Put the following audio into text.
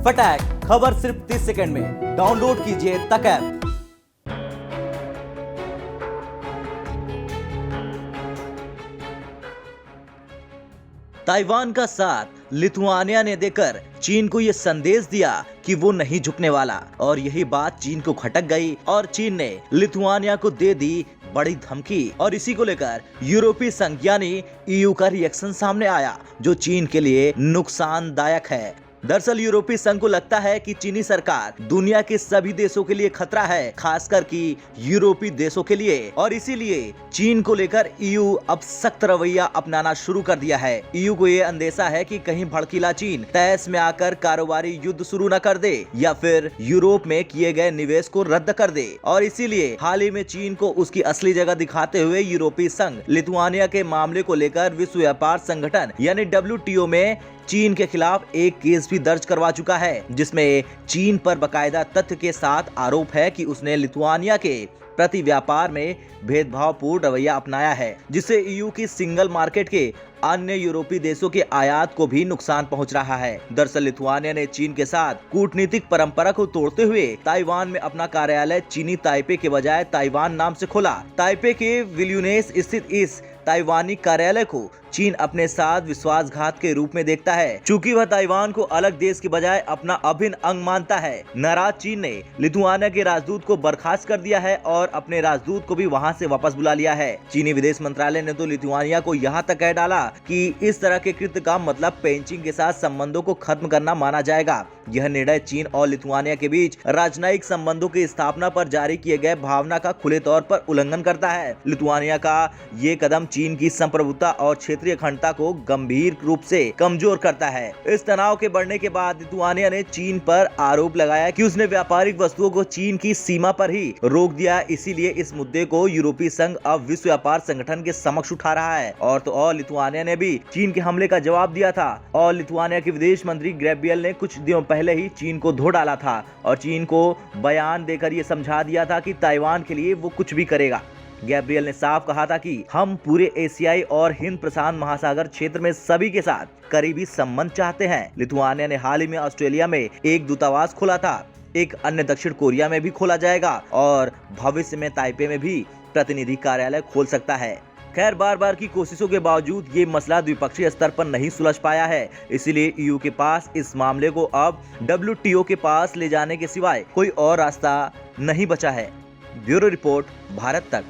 फटाक खबर सिर्फ 30 सेकंड में। डाउनलोड कीजिए तक ऐप। ताइवान का साथ लिथुआनिया ने देकर चीन को यह संदेश दिया कि वो नहीं झुकने वाला, और यही बात चीन को खटक गई और चीन ने लिथुआनिया को दे दी बड़ी धमकी। और इसी को लेकर यूरोपीय संघ यानी ईयू का रिएक्शन सामने आया, जो चीन के लिए नुकसानदायक है। दरअसल यूरोपीय संघ को लगता है कि चीनी सरकार दुनिया के सभी देशों के लिए खतरा है, खासकर कि यूरोपीय देशों के लिए, और इसीलिए चीन को लेकर ईयू अब सख्त रवैया अपनाना शुरू कर दिया है। ईयू को ये अंदेशा है कि कहीं भड़कीला चीन तैश में आकर कारोबारी युद्ध शुरू न कर दे या फिर यूरोप में किए गए निवेश को रद्द कर दे। और इसीलिए हाल ही में चीन को उसकी असली जगह दिखाते हुए यूरोपीय संघ लिथुआनिया के मामले को लेकर विश्व व्यापार संगठन यानी WTO में चीन के खिलाफ एक केस भी दर्ज करवा चुका है, जिसमें चीन पर बकायदा तथ्य के साथ आरोप है कि उसने लिथुआनिया के प्रति व्यापार में भेदभावपूर्ण रवैया अपनाया है, जिससे ईयू की सिंगल मार्केट के अन्य यूरोपीय देशों के आयात को भी नुकसान पहुंच रहा है। दरअसल लिथुआनिया ने चीन के साथ कूटनीतिक परंपरा को तोड़ते हुए ताइवान में अपना कार्यालय चीनी ताइपे के बजाय ताइवान नाम से खोला। ताइपे के विल्यूनेस स्थित इस ताइवानी कार्यालय को चीन अपने साथ विश्वासघात के रूप में देखता है, चूंकि वह ताइवान को अलग देश के बजाय अपना अभिन्न अंग मानता है। नाराज चीन ने लिथुआनिया के राजदूत को बर्खास्त कर दिया है और अपने राजदूत को भी वहां से वापस बुला लिया है। चीनी विदेश मंत्रालय ने तो लिथुआनिया को यहाँ तक कह डाला कि इस तरह के कृत्य का मतलब पेइचिंग के साथ संबंधों को खत्म करना माना जाएगा। यह निर्णय चीन और लिथुआनिया के बीच राजनयिक संबंधों की स्थापना पर जारी किए गए भावना का खुले तौर पर उल्लंघन करता है। लिथुआनिया का ये कदम चीन की संप्रभुता और क्षेत्रीय अखंडता को गंभीर रूप से कमजोर करता है। इस तनाव के बढ़ने के बाद लिथुआनिया ने चीन पर आरोप लगाया कि उसने व्यापारिक वस्तुओं को चीन की सीमा पर ही रोक दिया। इसीलिए इस मुद्दे को यूरोपीय संघ अब विश्व व्यापार संगठन के समक्ष उठा रहा है। और लिथुआनिया ने भी चीन के हमले का जवाब दिया था, और लिथुआनिया के विदेश मंत्री गैब्रियल ने कुछ दिनों पहले ही चीन को धो डाला था और चीन को बयान देकर ये समझा दिया था कि ताइवान के लिए वो कुछ भी करेगा। गैब्रियल ने साफ कहा था कि हम पूरे एशियाई और हिंद प्रशांत महासागर क्षेत्र में सभी के साथ करीबी संबंध चाहते हैं। लिथुआनिया ने हाल ही में ऑस्ट्रेलिया में एक दूतावास खोला था, एक अन्य दक्षिण कोरिया में भी खोला जाएगा और भविष्य में ताइपे में भी प्रतिनिधि कार्यालय खोल सकता है। खैर, बार बार की कोशिशों के बावजूद ये मसला द्विपक्षीय स्तर पर नहीं सुलझ पाया है। इसीलिए ईयू के पास इस मामले को अब WTO के पास ले जाने के सिवाय कोई और रास्ता नहीं बचा है। ब्यूरो रिपोर्ट, भारत तक।